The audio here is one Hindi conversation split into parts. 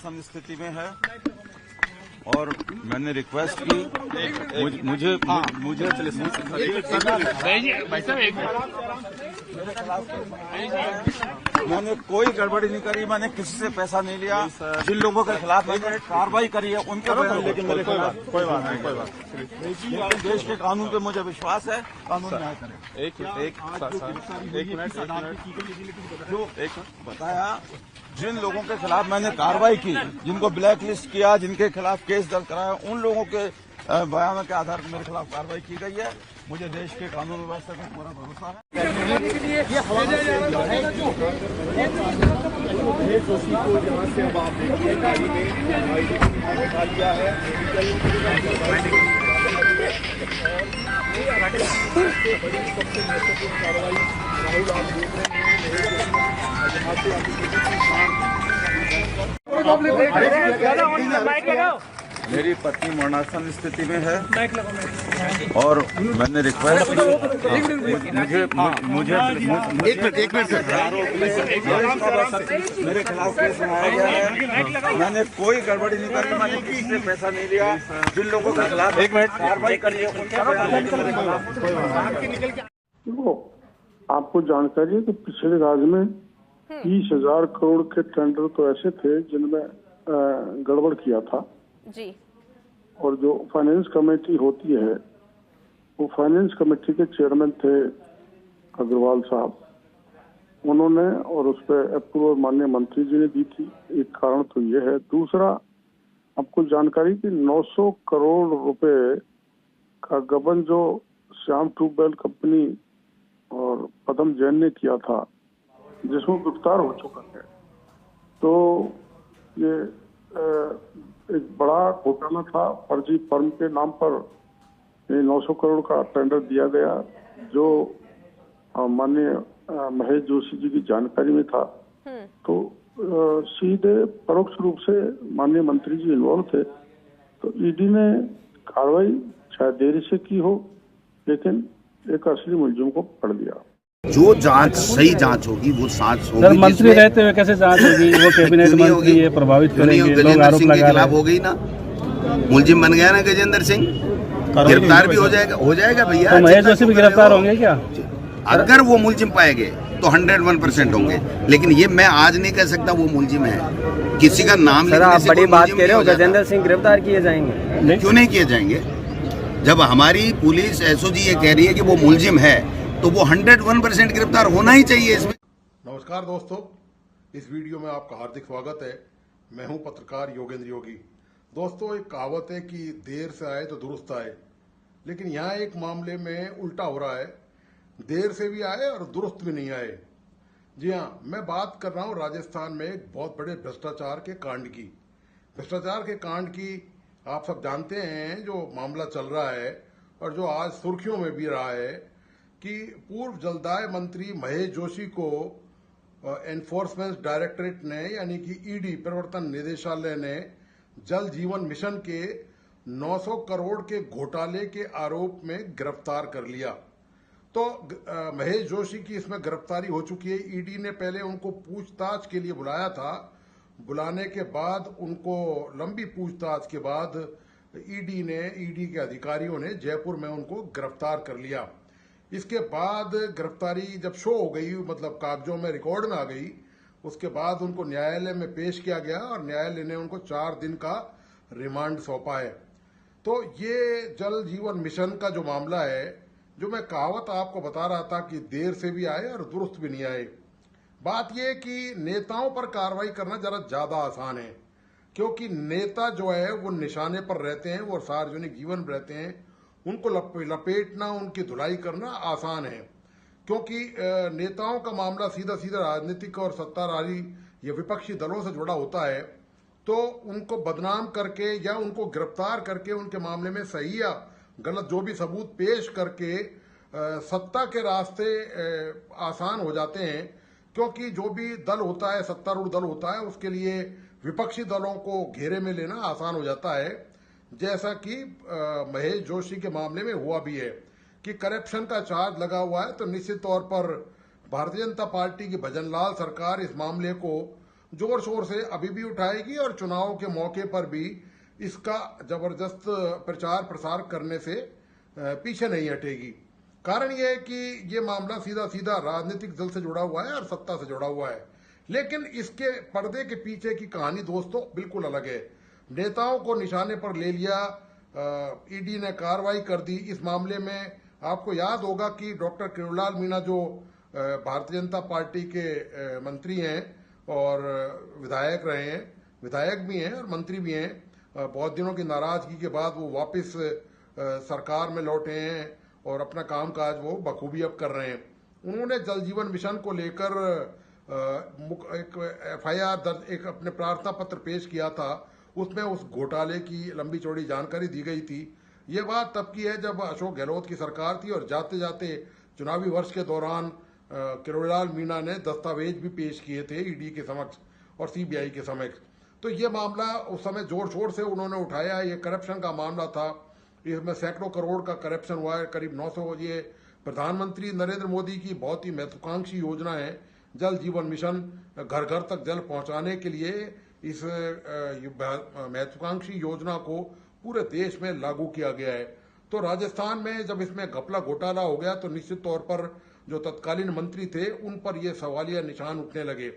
मरणासन स्थिति में है और मैंने रिक्वेस्ट की मुझे मैंने कोई गड़बड़ी नहीं करी, मैंने किसी से पैसा नहीं लिया। जिन लोगों के खिलाफ मैंने कार्रवाई करी है उनके लेकिन मेरे खिलाफ कोई बात नहीं। देश के कानून पे मुझे विश्वास है, कानून न्याय करे। एक मिनट जो बताया, जिन लोगों के खिलाफ मैंने कार्रवाई की, जिनको ब्लैक लिस्ट किया, जिनके खिलाफ केस दर्ज कराया, उन लोगों के बयानों के आधार पर मेरे खिलाफ कार्रवाई की गई है। मुझे देश के कानून व्यवस्था पर पूरा भरोसा है। मेरी पत्नी मरणासन स्थिति में है और मैंने रिक्वेस्ट की एक मिनट मेरे खिलाफ केस बनाया गया है। मैंने कोई गड़बड़ी नहीं करी, मैंने किसी से पैसा नहीं लिया। जिन लोगों के खिलाफ कार्रवाई करी है देखो, आपको जानकारी है कि पिछले राज्य में 30,000 करोड़ के टेंडर तो ऐसे थे जिनमें गड़बड़ किया था जी। और जो फाइनेंस कमेटी होती है, वो फाइनेंस कमेटी के चेयरमैन थे अग्रवाल साहब, उन्होंने और उस पर अप्रूवल माननीय मंत्री जी ने दी थी। एक कारण तो ये है। दूसरा, आपको जानकारी कि 900 करोड़ रुपए का गबन जो श्याम ट्यूबवेल कंपनी और पदम जैन ने किया था, जिसमें गिरफ्तार हो चुका है, तो ये एक बड़ा घोटाला था। फर्जी फर्म के नाम पर 900 करोड़ का टेंडर दिया गया, जो माननीय महेश जोशी जी की जानकारी में था। तो सीधे परोक्ष रूप से माननीय मंत्री जी इन्वॉल्व थे। तो ईडी ने कार्रवाई शायद देरी से की हो, लेकिन एक असली मुलजिम को पकड़ लिया। जो जांच सही जांच होगी वो सांच होगी। मंत्री रहते हुए कैसे जांच होगी? वो कैबिनेट मंत्री है, प्रभावित करेंगे, लोग आरोप लगा रहे हैं। हो गई ना, मुलजिम बन गया ना गजेंद्र सिंह, गिरफ्तार भी हो जाएगा भैया। तो महेश जोशी भी गिरफ्तार होंगे क्या? अगर वो मुलजिम पाए गए तो 101% होंगे, लेकिन ये मैं आज नहीं कह सकता वो मुलजिम है। किसी का नाम सर, आप बड़ी बात कह रहे हो, गजेंद्र सिंह गिरफ्तार किए जाएंगे? क्यों नहीं किए जाएंगे? जब हमारी पुलिस एसओजी ये कह रही है कि वो मुलजिम है, तो वो 101% गिरफ्तार होना ही चाहिए इसमें। नमस्कार दोस्तों, इस वीडियो में आपका हार्दिक स्वागत है। मैं हूं पत्रकार योगेंद्र योगी। दोस्तों, एक कहावत है कि देर से आए तो दुरुस्त आए, लेकिन यहाँ एक मामले में उल्टा हो रहा है। देर से भी आए और दुरुस्त भी नहीं आए। जी हाँ, मैं बात कर रहा हूँ राजस्थान में एक बहुत बड़े भ्रष्टाचार के कांड की। भ्रष्टाचार के कांड की आप सब जानते हैं, जो मामला चल रहा है और जो आज सुर्खियों में भी रहा है कि पूर्व जलदाय मंत्री महेश जोशी को एनफोर्समेंट डायरेक्टरेट ने, यानी कि ईडी प्रवर्तन निदेशालय ने जल जीवन मिशन के 900 करोड़ के घोटाले के आरोप में गिरफ्तार कर लिया। तो महेश जोशी की इसमें गिरफ्तारी हो चुकी है। ईडी ने पहले उनको पूछताछ के लिए बुलाया था। बुलाने के बाद उनको लंबी पूछताछ के बाद ईडी के अधिकारियों ने जयपुर में उनको गिरफ्तार कर लिया। इसके बाद गिरफ्तारी जब शो हो गई, मतलब कागजों में रिकॉर्ड में आ गई, उसके बाद उनको न्यायालय में पेश किया गया और न्यायालय ने उनको 4 दिन का रिमांड सौंपा है। तो ये जल जीवन मिशन का जो मामला है, जो मैं कहावत आपको बता रहा था कि देर से भी आए और दुरुस्त भी नहीं आए, बात यह कि नेताओं पर कार्रवाई करना जरा ज्यादा आसान है, क्योंकि नेता जो है वो निशाने पर रहते हैं, वो सार्वजनिक जीवन में रहते हैं। उनको लपेटना, उनकी धुलाई करना आसान है, क्योंकि नेताओं का मामला सीधा सीधा राजनीतिक और सत्ताधारी या विपक्षी दलों से जुड़ा होता है। तो उनको बदनाम करके या उनको गिरफ्तार करके उनके मामले में सही या गलत जो भी सबूत पेश करके सत्ता के रास्ते आसान हो जाते हैं, क्योंकि जो भी दल होता है, सत्तारूढ़ दल होता है, उसके लिए विपक्षी दलों को घेरे में लेना आसान हो जाता है। जैसा कि महेश जोशी के मामले में हुआ भी है कि करप्शन का चार्ज लगा हुआ है। तो निश्चित तौर पर भारतीय जनता पार्टी की भजनलाल सरकार इस मामले को जोर शोर से अभी भी उठाएगी और चुनाव के मौके पर भी इसका जबरदस्त प्रचार प्रसार करने से पीछे नहीं हटेगी। कारण यह है कि ये मामला सीधा सीधा राजनीतिक दल से जुड़ा हुआ है और सत्ता से जुड़ा हुआ है, लेकिन इसके पर्दे के पीछे की कहानी दोस्तों बिल्कुल अलग है। नेताओं को निशाने पर ले लिया, ईडी ने कार्रवाई कर दी। इस मामले में आपको याद होगा कि डॉक्टर किरोड़ीलाल मीणा जो भारतीय जनता पार्टी के मंत्री हैं और विधायक रहे हैं, विधायक भी हैं और मंत्री भी हैं, बहुत दिनों की नाराजगी के बाद वो वापस सरकार में लौटे हैं और अपना कामकाज वो बखूबी अब कर रहे हैं। उन्होंने जल जीवन मिशन को लेकर एक FIR दर्ज, एक अपने प्रार्थना पत्र पेश किया था। उसमें उस घोटाले की लंबी चौड़ी जानकारी दी गई थी। ये बात तब की है जब अशोक गहलोत की सरकार थी और जाते जाते चुनावी वर्ष के दौरान किरोड़ीलाल मीणा ने दस्तावेज भी पेश किए थे ईडी के समक्ष और CBI के समक्ष। तो ये मामला उस समय जोर शोर से उन्होंने उठाया। ये करप्शन का मामला था, इसमें सैकड़ों करोड़ का करप्शन हुआ है, करीब 900। ये प्रधानमंत्री नरेंद्र मोदी की बहुत ही महत्वाकांक्षी योजना है जल जीवन मिशन, घर घर तक जल पहुंचाने के लिए इस महत्वाकांक्षी योजना को पूरे देश में लागू किया गया है। तो राजस्थान में जब इसमें घपला घोटाला हो गया तो निश्चित तौर पर जो तत्कालीन मंत्री थे उन पर ये सवालिया निशान उठने लगे।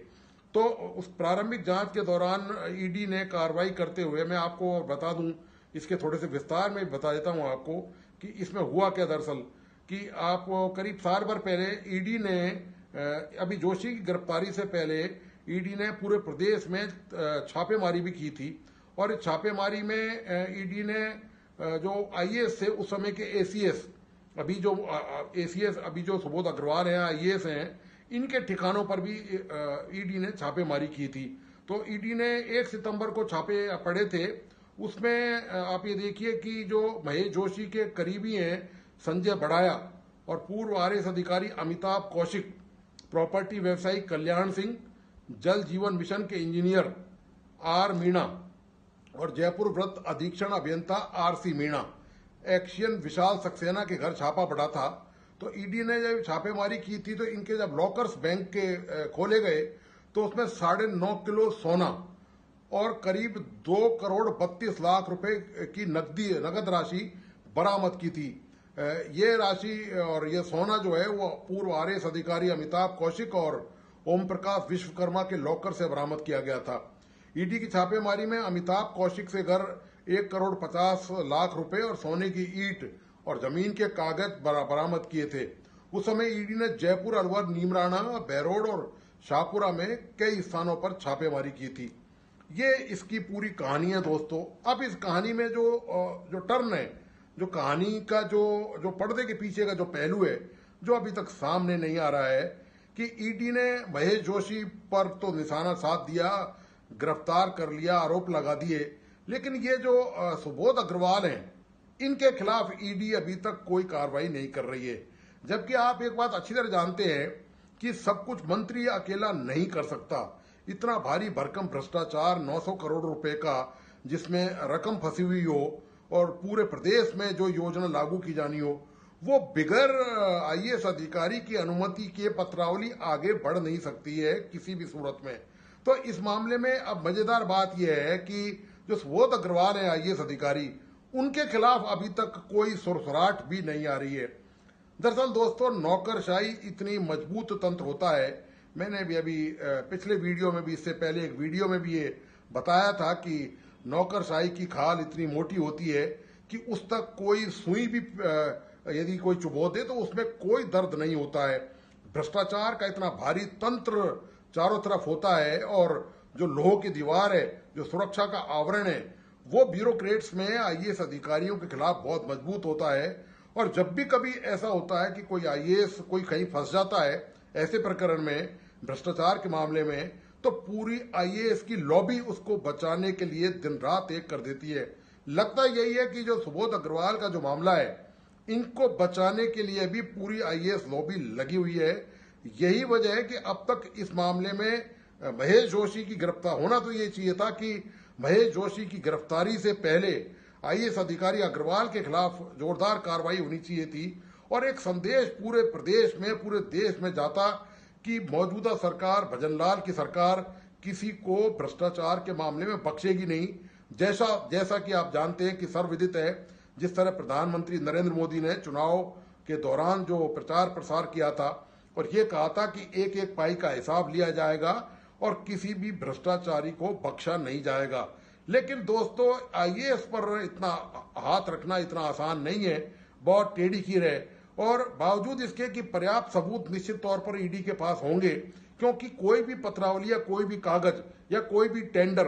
तो उस प्रारंभिक जांच के दौरान ईडी ने कार्रवाई करते हुए, मैं आपको बता दूं, इसके थोड़े से विस्तार में बता देता हूं आपको कि इसमें हुआ क्या। दरअसल कि आप करीब साल भर पहले ईडी ने, अभी जोशी की गिरफ्तारी से पहले ईडी ने पूरे प्रदेश में छापेमारी भी की थी और इस छापेमारी में ईडी ने जो IAS थे उस समय के ACS, अभी जो सुबोध अग्रवाल हैं, IAS हैं, इनके ठिकानों पर भी ईडी ने छापेमारी की थी। तो ईडी ने 1 सितंबर को छापे पड़े थे। उसमें आप ये देखिए कि जो महेश जोशी के करीबी हैं संजय बड़ाया और पूर्व IAS अधिकारी अमिताभ कौशिक, प्रॉपर्टी व्यवसायी कल्याण सिंह, जल जीवन मिशन के इंजीनियर R मीणा और जयपुर वृत्त अधीक्षण अभियंता RC मीणा, एक्शियन विशाल सक्सेना के घर छापा पड़ा था। तो ईडी ने जब छापेमारी की थी तो इनके जब लॉकर्स बैंक के खोले गए तो उसमें 9.5 किलो सोना और करीब 2,32,00,000 रुपए की नगद राशि बरामद की थी। ये राशि और ये सोना जो है वो पूर्व IAS अधिकारी अमिताभ कौशिक और ओम प्रकाश विश्वकर्मा के लॉकर से बरामद किया गया था। ईडी की छापेमारी में अमिताभ कौशिक से घर 1,50,00,000 रुपए और सोने की ईंट और जमीन के कागज बरामद किए थे। उस समय ईडी ने जयपुर, अलवर, नीमराणा, बहरोड और शाहपुरा में कई स्थानों पर छापेमारी की थी। ये इसकी पूरी कहानी है दोस्तों। अब इस कहानी में जो टर्न है, जो कहानी का जो पर्दे के पीछे का जो पहलू है, जो अभी तक सामने नहीं आ रहा है कि ईडी ने महेश जोशी पर तो निशाना साध दिया, गिरफ्तार कर लिया, आरोप लगा दिए, लेकिन ये जो सुबोध अग्रवाल हैं इनके खिलाफ ईडी अभी तक कोई कार्रवाई नहीं कर रही है। जबकि आप एक बात अच्छी तरह जानते हैं कि सब कुछ मंत्री अकेला नहीं कर सकता। इतना भारी भरकम भ्रष्टाचार 900 करोड़ रुपए का, जिसमें रकम फंसी हुई हो और पूरे प्रदेश में जो योजना लागू की जानी हो, वो बिगर IAS अधिकारी की अनुमति के पत्रावली आगे बढ़ नहीं सकती है किसी भी सूरत में। तो इस मामले में अब मजेदार बात यह है कि जो सुबोध अग्रवाल है IAS अधिकारी, उनके खिलाफ अभी तक कोई सुरसराहट भी नहीं आ रही है। दरअसल दोस्तों, नौकरशाही इतनी मजबूत तंत्र होता है। मैंने भी अभी पिछले वीडियो में भी, इससे पहले एक वीडियो में भी ये बताया था कि नौकरशाही की खाल इतनी मोटी होती है कि उस तक कोई सुई भी यदि कोई चुभो दे तो उसमें कोई दर्द नहीं होता है। भ्रष्टाचार का इतना भारी तंत्र चारों तरफ होता है और जो लोह की दीवार है, जो सुरक्षा का आवरण है, वो ब्यूरोक्रेट्स में IAS अधिकारियों के खिलाफ बहुत मजबूत होता है। और जब भी कभी ऐसा होता है कि कोई IAS कोई कहीं फंस जाता है ऐसे प्रकरण में, भ्रष्टाचार के मामले में, तो पूरी IAS की लॉबी उसको बचाने के लिए दिन रात एक कर देती है। लगता यही है कि जो सुबोध अग्रवाल का जो मामला है, इनको बचाने के लिए भी पूरी IAS लॉबी लगी हुई है। यही वजह है कि अब तक इस मामले में महेश जोशी की गिरफ्तार होना तो ये चाहिए था कि महेश जोशी की गिरफ्तारी से पहले IAS अधिकारी अग्रवाल के खिलाफ जोरदार कार्रवाई होनी चाहिए थी और एक संदेश पूरे प्रदेश में, पूरे देश में जाता कि मौजूदा सरकार, भजनलाल की सरकार किसी को भ्रष्टाचार के मामले में बख्शेगी नहीं। जैसा कि आप जानते हैं कि सर्वविदित है, जिस तरह प्रधानमंत्री नरेंद्र मोदी ने चुनाव के दौरान जो प्रचार प्रसार किया था और ये कहा था कि एक एक पाई का हिसाब लिया जाएगा और किसी भी भ्रष्टाचारी को बख्शा नहीं जाएगा। लेकिन दोस्तों, आईएएस पर इतना हाथ रखना इतना आसान नहीं है, बहुत टेढ़ी खीर है। और बावजूद इसके कि पर्याप्त सबूत निश्चित तौर पर ईडी के पास होंगे, क्योंकि कोई भी पत्रावली या कोई भी कागज या कोई भी टेंडर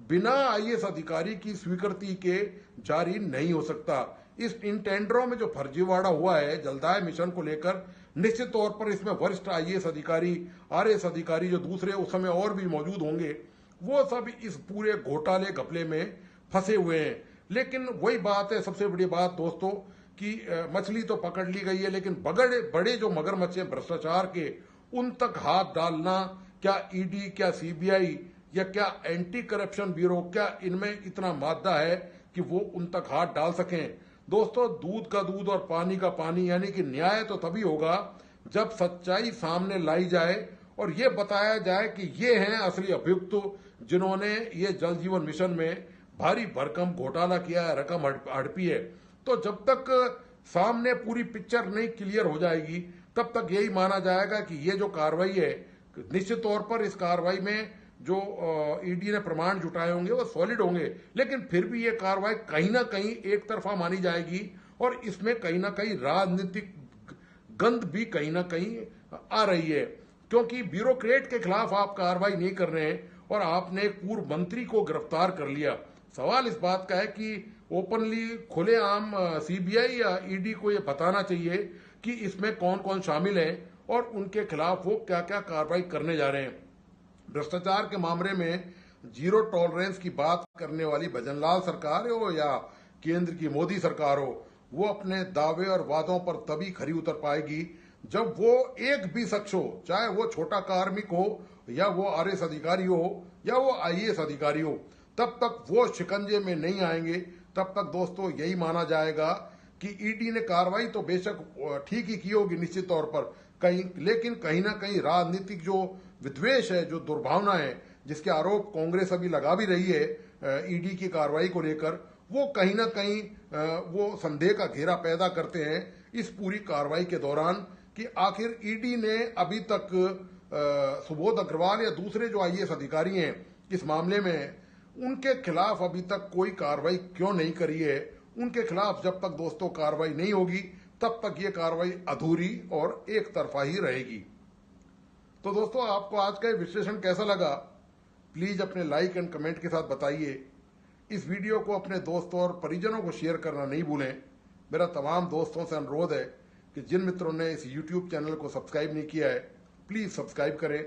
बिना आईएएस अधिकारी की स्वीकृति के जारी नहीं हो सकता। इन टेंडरों में जो फर्जीवाड़ा हुआ है जलदाय मिशन को लेकर, निश्चित तौर पर इसमें वरिष्ठ आईएएस अधिकारी, आरएएस अधिकारी जो दूसरे उस समय और भी मौजूद होंगे, वो सब इस पूरे घोटाले घपले में फंसे हुए हैं। लेकिन वही बात है, सबसे बड़ी बात दोस्तों, कि मछली तो पकड़ ली गई है, लेकिन बड़े जो मगरमच्छ हैं भ्रष्टाचार के, उन तक हाथ डालना, क्या ईडी, क्या सीबीआई या क्या एंटी करप्शन ब्यूरो, क्या इनमें इतना मादा है कि वो उन तक हाथ डाल सकें? दोस्तों, दूध का दूध और पानी का पानी, यानी कि न्याय तो तभी होगा जब सच्चाई सामने लाई जाए और ये बताया जाए कि ये हैं असली अभियुक्त जिन्होंने ये जल जीवन मिशन में भारी भरकम घोटाला किया है, रकम हड़पी है। तो जब तक सामने पूरी पिक्चर नहीं क्लियर हो जाएगी, तब तक यही माना जाएगा कि ये जो कार्रवाई है, निश्चित तौर पर इस कार्रवाई में जो ईडी ने प्रमाण जुटाए होंगे वो सॉलिड होंगे, लेकिन फिर भी ये कार्रवाई कहीं ना कहीं एक तरफा मानी जाएगी और इसमें कहीं ना कहीं राजनीतिक गंध भी कहीं ना कहीं आ रही है, क्योंकि ब्यूरोक्रेट के खिलाफ आप कार्रवाई नहीं कर रहे हैं और आपने एक पूर्व मंत्री को गिरफ्तार कर लिया। सवाल इस बात का है कि ओपनली खुलेआम सीबीआई या ईडी को ये बताना चाहिए कि इसमें कौन कौन शामिल है और उनके खिलाफ वो क्या क्या कार्रवाई करने जा रहे हैं। भ्रष्टाचार के मामले में जीरो टॉलरेंस की बात करने वाली भजनलाल सरकार हो या केंद्र की मोदी सरकार हो, वो अपने दावे और वादों पर तभी खरी उतर पाएगी जब वो एक भी शख्स हो, चाहे वो छोटा कार्मिक हो या वो आरएएस अधिकारी हो या वो आईएएस अधिकारी हो, तब तक वो शिकंजे में नहीं आएंगे। तब तक दोस्तों यही माना जाएगा कि ईडी ने कार्रवाई तो बेशक ठीक ही की होगी निश्चित तौर पर, लेकिन कहीं ना कहीं राजनीतिक जो विद्वेष है, जो दुर्भावना है, जिसके आरोप कांग्रेस अभी लगा भी रही है ईडी की कार्रवाई को लेकर, वो कहीं ना कहीं वो संदेह का घेरा पैदा करते हैं इस पूरी कार्रवाई के दौरान कि आखिर ईडी ने अभी तक सुबोध अग्रवाल या दूसरे जो आईएएस अधिकारी हैं इस मामले में, उनके खिलाफ अभी तक कोई कार्रवाई क्यों नहीं करी है। उनके खिलाफ जब तक दोस्तों कार्रवाई नहीं होगी, तब तक ये कार्रवाई अधूरी और एक तरफा ही रहेगी। तो दोस्तों, आपको आज का विश्लेषण कैसा लगा, प्लीज अपने लाइक एंड कमेंट के साथ बताइए। इस वीडियो को अपने दोस्तों और परिजनों को शेयर करना नहीं भूलें। मेरा तमाम दोस्तों से अनुरोध है कि जिन मित्रों ने इस यूट्यूब चैनल को सब्सक्राइब नहीं किया है, प्लीज सब्सक्राइब करें,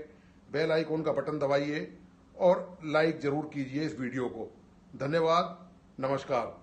बेल आइकॉन का बटन दबाइए और लाइक जरूर कीजिए इस वीडियो को। धन्यवाद, नमस्कार।